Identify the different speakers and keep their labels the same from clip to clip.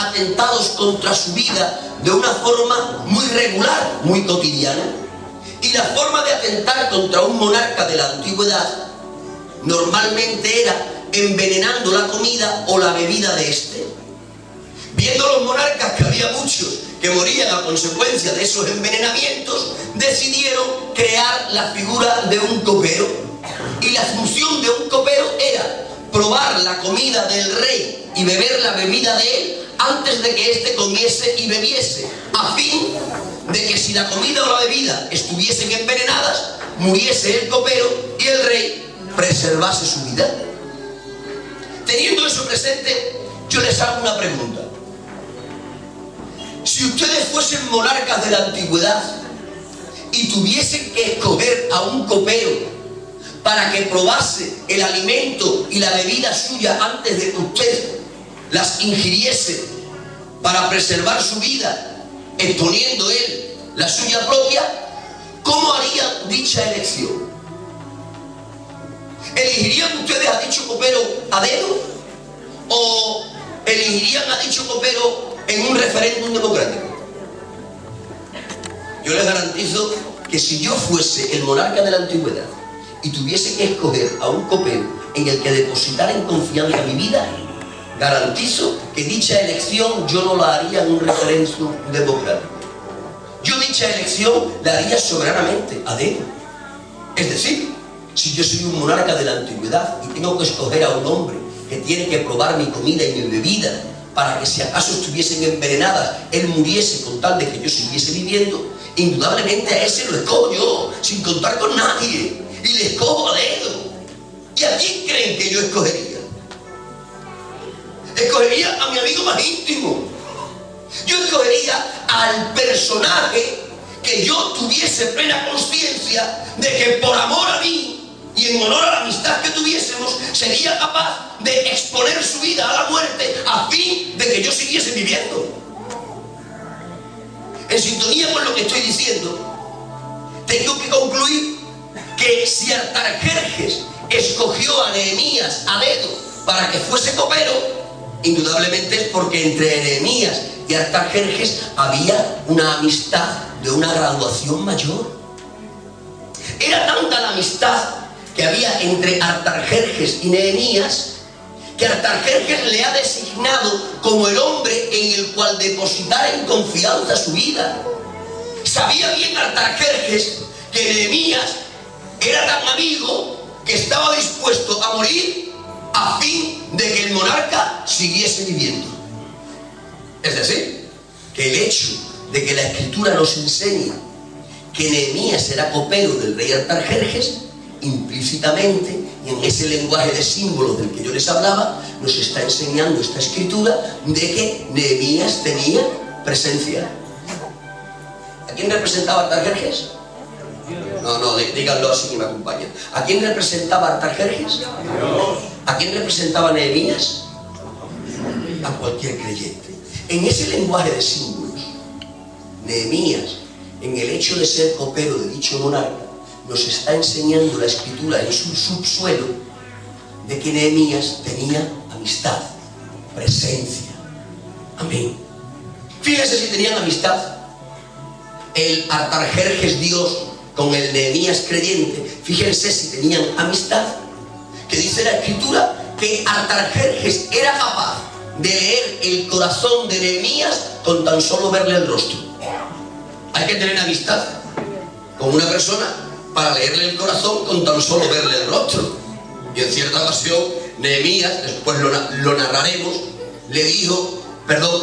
Speaker 1: atentados contra su vida de una forma muy regular, muy cotidiana. Y la forma de atentar contra un monarca de la antigüedad normalmente era envenenando la comida o la bebida de este. Viendo los monarcas que había muchos que morían a consecuencia de esos envenenamientos, decidieron crear la figura de un copero. Y la función de un copero era probar la comida del rey y beber la bebida de él antes de que éste comiese y bebiese, a fin de que si la comida o la bebida estuviesen envenenadas, muriese el copero y el rey preservase su vida. Teniendo eso presente, yo les hago una pregunta. Si ustedes fuesen monarcas de la antigüedad y tuviesen que escoger a un copero para que probase el alimento y la bebida suya antes de que usted las ingiriese para preservar su vida, exponiendo él la suya propia, ¿cómo harían dicha elección? ¿Elegirían ustedes a dicho copero a dedo? ¿O elegirían a dicho copero en un referéndum democrático? Yo les garantizo que si yo fuese el monarca de la antigüedad y tuviese que escoger a un copero en el que depositar en confianza mi vida, garantizo que dicha elección yo no la haría en un referéndum democrático. Yo dicha elección la haría soberanamente, a dedo. Es decir, si yo soy un monarca de la antigüedad y tengo que escoger a un hombre que tiene que probar mi comida y mi bebida para que si acaso estuviesen envenenadas, él muriese con tal de que yo siguiese viviendo, indudablemente a ese lo escojo yo, sin contar con nadie, y le escojo a dedo. ¿Y a quién creen que yo escogería? Escogería a mi amigo más íntimo. Yo escogería al personaje que yo tuviese plena conciencia de que por amor a mí y en honor a la amistad que tuviésemos, sería capaz de exponer su vida a la muerte a fin de que yo siguiese viviendo. En sintonía con lo que estoy diciendo, tengo que concluir que si Artajerjes escogió a Nehemías a dedo para que fuese copero, indudablemente es porque entre Nehemías y Artajerjes había una amistad de una graduación mayor. Era tanta la amistad que había entre Artajerjes y Nehemías, que Artajerjes le ha designado como el hombre en el cual depositar en confianza su vida. Sabía bien Artajerjes que Nehemías era tan amigo que estaba dispuesto a morir a fin de que el monarca siguiese viviendo. Es decir, que el hecho de que la Escritura nos enseña que Nehemías era copero del rey Artajerjes, implícitamente, y en ese lenguaje de símbolos del que yo les hablaba, nos está enseñando esta Escritura de que Nehemías tenía presencia. ¿A quién representaba Artajerjes? No, díganlo así que me acompañan. ¿A quién representaba Artajerjes? ¿A quién representaba Nehemías? A cualquier creyente. En ese lenguaje de símbolos, Nehemías, en el hecho de ser copero de dicho monarca, nos está enseñando la Escritura en su subsuelo de que Nehemías tenía amistad, presencia. Amén. Fíjense si tenían amistad el Artajerjes Dios con el Nehemías creyente. Fíjense si tenían amistad, que dice la Escritura que Artajerjes era capaz de leer el corazón de Nehemías con tan solo verle el rostro. Hay que tener amistad con una persona para leerle el corazón con tan solo verle el rostro. Y en cierta ocasión Nehemías, después lo narraremos,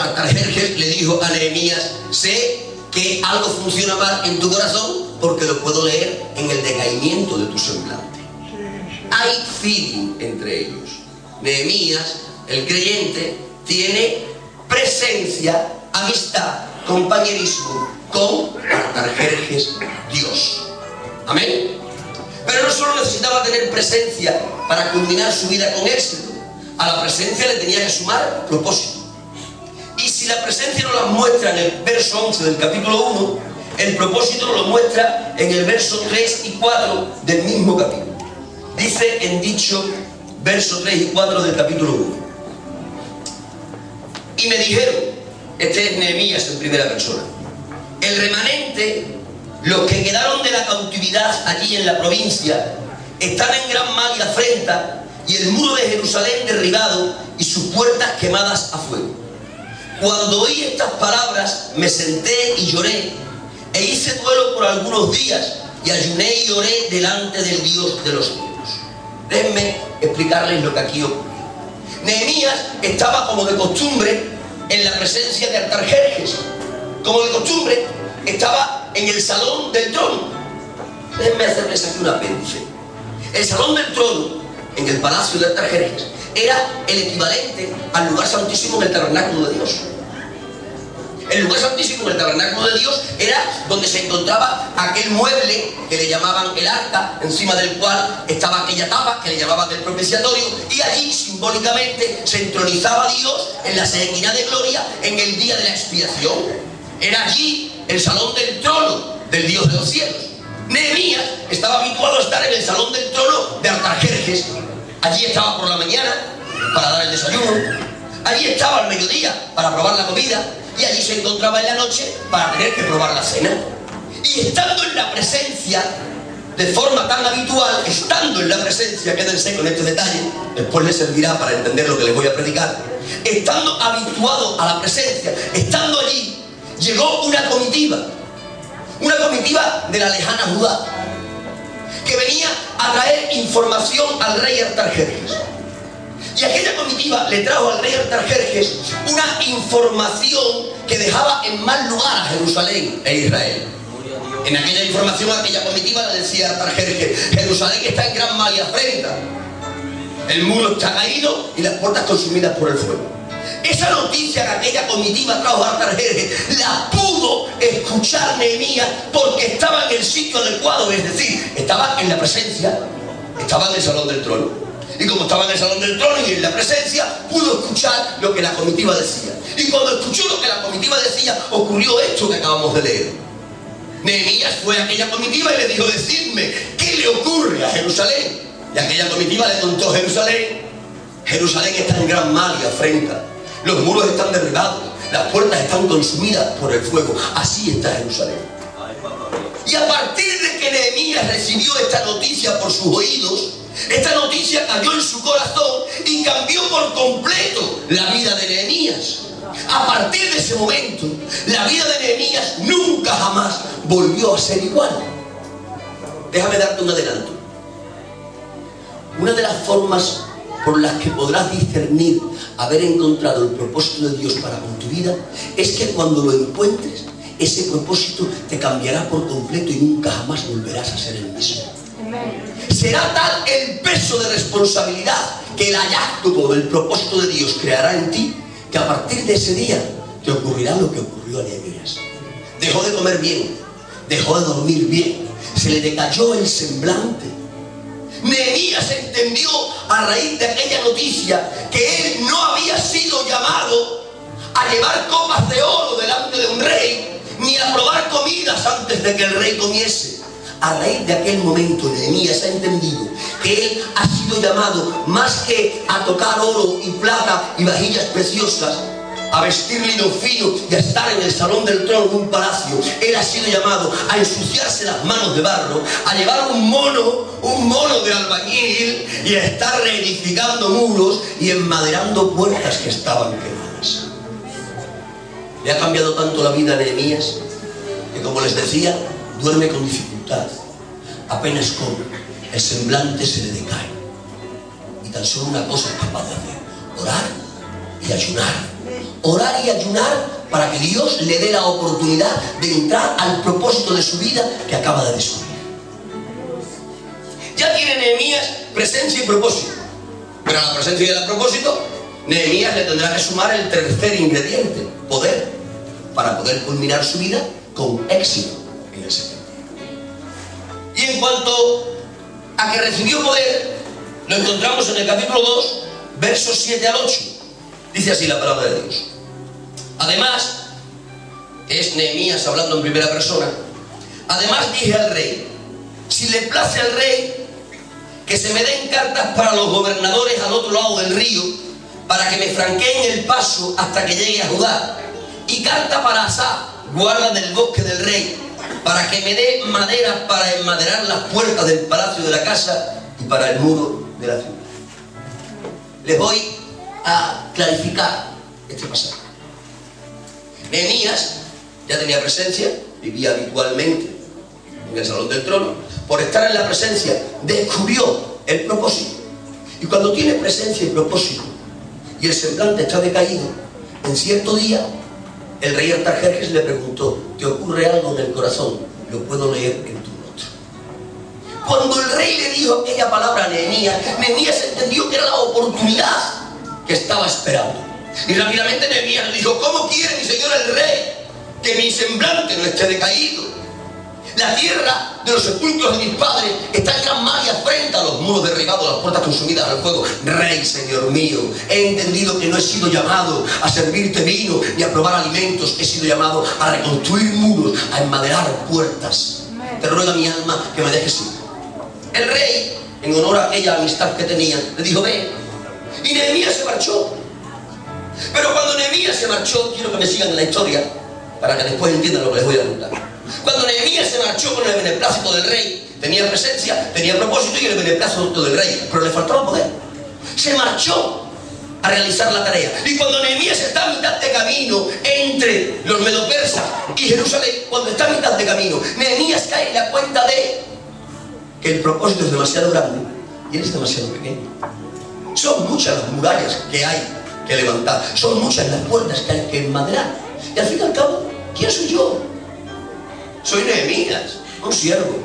Speaker 1: Artajerjes le dijo a Nehemías: sé que algo funciona mal en tu corazón porque lo puedo leer en el decaimiento de tu semblante. Hay feeling entre ellos. Nehemías, el creyente, tiene presencia, amistad, compañerismo con Artajerjes Dios. Amén. Pero no solo necesitaba tener presencia para culminar su vida con éxito, a la presencia le tenía que sumar propósito. Y si la presencia nos la muestra en el verso 11 del capítulo 1, el propósito nos lo muestra en el verso 3 y 4 del mismo capítulo. Dice en dicho verso 3 y 4 del capítulo 1: y me dijeron: Este es Nehemías en primera persona. El remanente, los que quedaron de la cautividad allí en la provincia, están en gran mal y afrenta, y el muro de Jerusalén derribado y sus puertas quemadas a fuego. Cuando oí estas palabras, me senté y lloré, e hice duelo por algunos días, y ayuné y oré delante del Dios de los cielos. Déjenme explicarles lo que aquí ocurrió. Nehemías estaba como de costumbre en la presencia de Artajerjes. Como de costumbre, estaba en el salón del trono. Déjenme hacerles aquí un apéndice. El salón del trono, en el palacio de Artajerjes, era el equivalente al lugar santísimo en el tabernáculo de Dios. El lugar santísimo en el tabernáculo de Dios era donde se encontraba aquel mueble que le llamaban el arca, encima del cual estaba aquella tapa que le llamaban el propiciatorio, y allí simbólicamente se entronizaba Dios en la sequedad de gloria en el día de la expiación. Era allí el salón del trono del Dios de los cielos. Nehemías estaba habituado a estar en el salón del trono de Artajerjes. Allí estaba por la mañana para dar el desayuno, allí estaba al mediodía para probar la comida, y allí se encontraba en la noche para tener que probar la cena. Y estando en la presencia, de forma tan habitual, estando en la presencia, quédense con este detalle, después les servirá para entender lo que les voy a predicar, estando habituado a la presencia, estando allí, llegó una comitiva de la lejana Judá, que venía a traer información al rey Artajerjes. Y aquella comitiva le trajo al rey Artajerjes una información que dejaba en mal lugar a Jerusalén e Israel. En aquella información, aquella comitiva le decía a Artajerjes: Jerusalén está en gran mal y afrenta, el muro está caído y las puertas consumidas por el fuego. Esa noticia que aquella comitiva trajo a Artajerjes la pudo escuchar Nehemías porque estaba en el sitio adecuado, es decir, estaba en la presencia, estaba en el salón del trono. Y como estaba en el salón del trono y en la presencia, pudo escuchar lo que la comitiva decía. Y cuando escuchó lo que la comitiva decía, ocurrió esto que acabamos de leer. Nehemías fue a aquella comitiva y le dijo: decidme, ¿qué le ocurre a Jerusalén? Y aquella comitiva le contó: Jerusalén está en gran mal y afrenta. Los muros están derribados, las puertas están consumidas por el fuego. Así está Jerusalén. Y a partir de que Nehemías recibió esta noticia por sus oídos, esta noticia cayó en su corazón y cambió por completo la vida de Nehemías. A partir de ese momento, la vida de Nehemías nunca jamás volvió a ser igual. Déjame darte un adelanto. Una de las formas por las que podrás discernir haber encontrado el propósito de Dios para con tu vida es que cuando lo encuentres, ese propósito te cambiará por completo y nunca jamás volverás a ser el mismo. Será tal el peso de responsabilidad que el hallazgo del propósito de Dios creará en ti, que a partir de ese día te ocurrirá lo que ocurrió a Nehemías. Dejó de comer bien, dejó de dormir bien, se le decayó el semblante. Nehemías entendió a raíz de aquella noticia que él no había sido llamado a llevar copas de oro delante de un rey, ni a probar comidas antes de que el rey comiese. A raíz de aquel momento, Nehemías ha entendido que él ha sido llamado más que a tocar oro y plata y vajillas preciosas, a vestir lino fino y a estar en el salón del trono de un palacio. Él ha sido llamado a ensuciarse las manos de barro, a llevar un mono de albañil y a estar reedificando muros y enmaderando puertas que estaban quemadas. Le ha cambiado tanto la vida a Nehemías que, como les decía, duerme con dificultad, apenas come, el semblante se le decae. Y tan solo una cosa es capaz de hacer: orar y ayunar. Orar y ayunar para que Dios le dé la oportunidad de entrar al propósito de su vida que acaba de descubrir. Ya tiene Nehemías presencia y propósito, pero a la presencia y al propósito, Nehemías le tendrá que sumar el tercer ingrediente: poder, para poder culminar su vida con éxito en el Señor. Y en cuanto a que recibió poder, lo encontramos en el capítulo 2, versos 7 al 8. Dice así la palabra de Dios: además, es Nehemías hablando en primera persona, además dije al rey: si le place al rey, que se me den cartas para los gobernadores al otro lado del río, para que me franqueen el paso hasta que llegue a Judá, Y carta para Asaf, guarda del bosque del rey, para que me dé madera para enmaderar las puertas del palacio de la casa y para el muro de la ciudad. Les voy a clarificar este pasaje. Nehemías ya tenía presencia, vivía habitualmente en el salón del trono. Por estar en la presencia descubrió el propósito. Y cuando tiene presencia y propósito y el semblante está decaído, en cierto día el rey Artajerjes le preguntó: ¿te ocurre algo en el corazón? Lo puedo leer en tu rostro. Cuando el rey le dijo aquella palabra a Nehemías, Nehemías entendió que era la oportunidad que estaba esperando. Y rápidamente Nehemías le dijo: ¿cómo quiere mi señor el rey que mi semblante no esté decaído? La tierra de los sepulcros de mis padres está en gran mal y afrenta a los muros derribados, las puertas consumidas al fuego. Rey, señor mío, he entendido que no he sido llamado a servirte vino ni a probar alimentos. He sido llamado a reconstruir muros, a enmaderar puertas. Te ruega mi alma que me dejes ir. El rey, en honor a aquella amistad que tenían, le dijo: ven. Y Nehemías se marchó. Pero cuando Nehemías se marchó, quiero que me sigan en la historia para que después entiendan lo que les voy a contar. Cuando Nehemías se marchó con el beneplácito del rey, tenía presencia, tenía propósito y el beneplácito del rey, pero le faltaba poder. Se marchó a realizar la tarea. Y cuando Nehemías está a mitad de camino entre los medopersas y Jerusalén, cuando está a mitad de camino, Nehemías cae en la cuenta de que el propósito es demasiado grande y él es demasiado pequeño. Son muchas las murallas que hay que levantar, son muchas las puertas que hay que enmaderar. Y al fin y al cabo, ¿quién soy yo? Soy Nehemías, un siervo,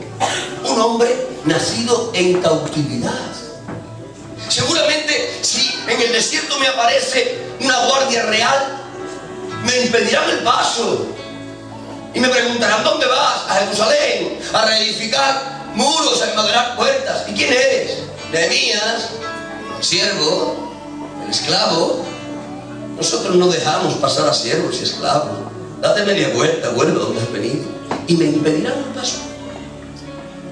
Speaker 1: un hombre nacido en cautividad. Seguramente si en el desierto me aparece una guardia real, me impedirán el paso y me preguntarán: ¿dónde vas? A Jerusalén, a reedificar muros, a enmaderar puertas. ¿Y quién eres? Nehemías, el siervo, el esclavo. Nosotros no dejamos pasar a siervos y esclavos. Date media vuelta, vuelve donde has venido. Y me impedirán el paso.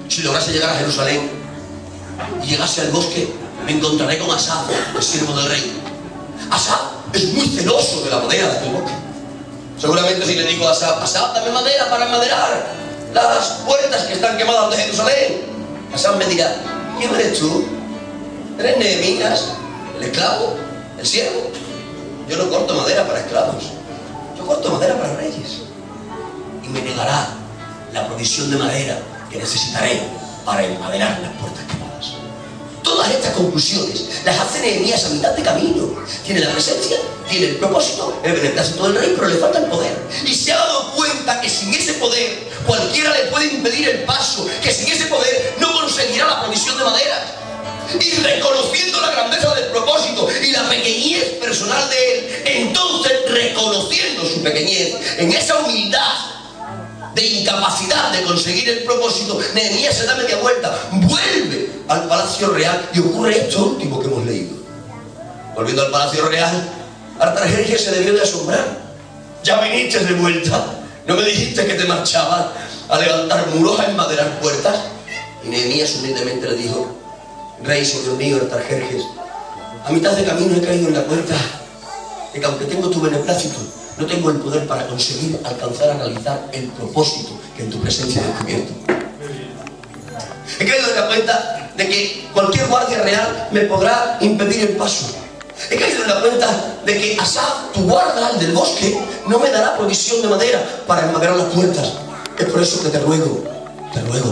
Speaker 1: Si lograse llegar a Jerusalén y llegase al bosque, me encontraré con Asaf, el siervo del rey. Asaf es muy celoso de la madera de aquel bosque. Seguramente si le digo a Asaf: Asaf, dame madera para enmaderar las puertas que están quemadas de Jerusalén, Asaf me dirá: ¿quién eres tú? ¿Eres Nehemías, el esclavo, el siervo? Yo no corto madera para esclavos, yo corto madera para reyes. Y me negará la provisión de madera que necesitaré para enmaderar las puertas quemadas. Todas estas conclusiones las hace Nehemías a mitad de camino. Tiene la presencia, tiene el propósito, el beneplácito del rey, pero le falta el poder. Y se ha dado cuenta que sin ese poder cualquiera le puede impedir el paso, que sin ese poder no conseguirá la provisión de madera. Y reconociendo la grandeza del propósito y la pequeñez personal de él, entonces, reconociendo su pequeñez, en esa humildad de incapacidad de conseguir el propósito, Nehemías se da media vuelta, vuelve al palacio real y ocurre esto último que hemos leído. Volviendo al palacio real, Artajerjes se debió de asombrar. Ya viniste de vuelta, no me dijiste que te marchabas a levantar muros, a enmaderar puertas. Y Nehemías humildemente le dijo: rey, señor mío, Artajerjes, a mitad de camino he caído en la cuenta de que aunque tengo tu beneplácito, no tengo el poder para conseguir alcanzar a realizar el propósito que en tu presencia he descubierto. He caído en la cuenta de que cualquier guardia real me podrá impedir el paso. He caído en la cuenta de que Asaf, tu guarda, el del bosque, no me dará provisión de madera para enmaderar las puertas. Es por eso que te ruego,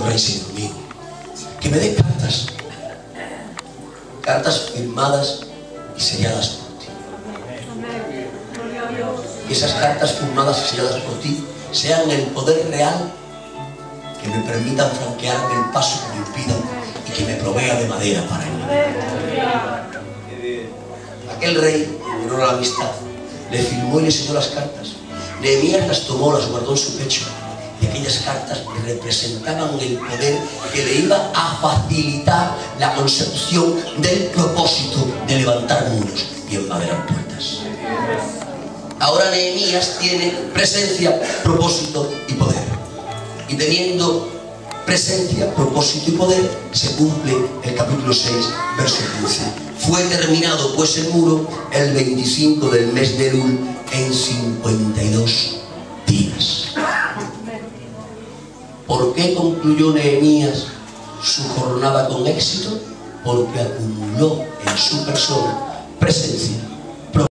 Speaker 1: rey, señor mío, que me des cartas firmadas y selladas por ti. Que esas cartas firmadas y selladas por ti sean el poder real que me permitan franquearme el paso que me impidan y que me provea de madera para enmaderar. Aquel rey, en honor a la amistad, le firmó y le selló las cartas. Nehemías las tomó, las guardó en su pecho. Y aquellas cartas representaban el poder que le iba a facilitar la consecución del propósito de levantar muros y enmaderar puertas. Ahora Nehemías tiene presencia, propósito y poder. Y teniendo presencia, propósito y poder, se cumple el capítulo 6, verso 15. Fue terminado pues el muro el 25 del mes de Elul, en 52 días. ¿Por qué concluyó Nehemías su jornada con éxito? Porque acumuló en su persona presencia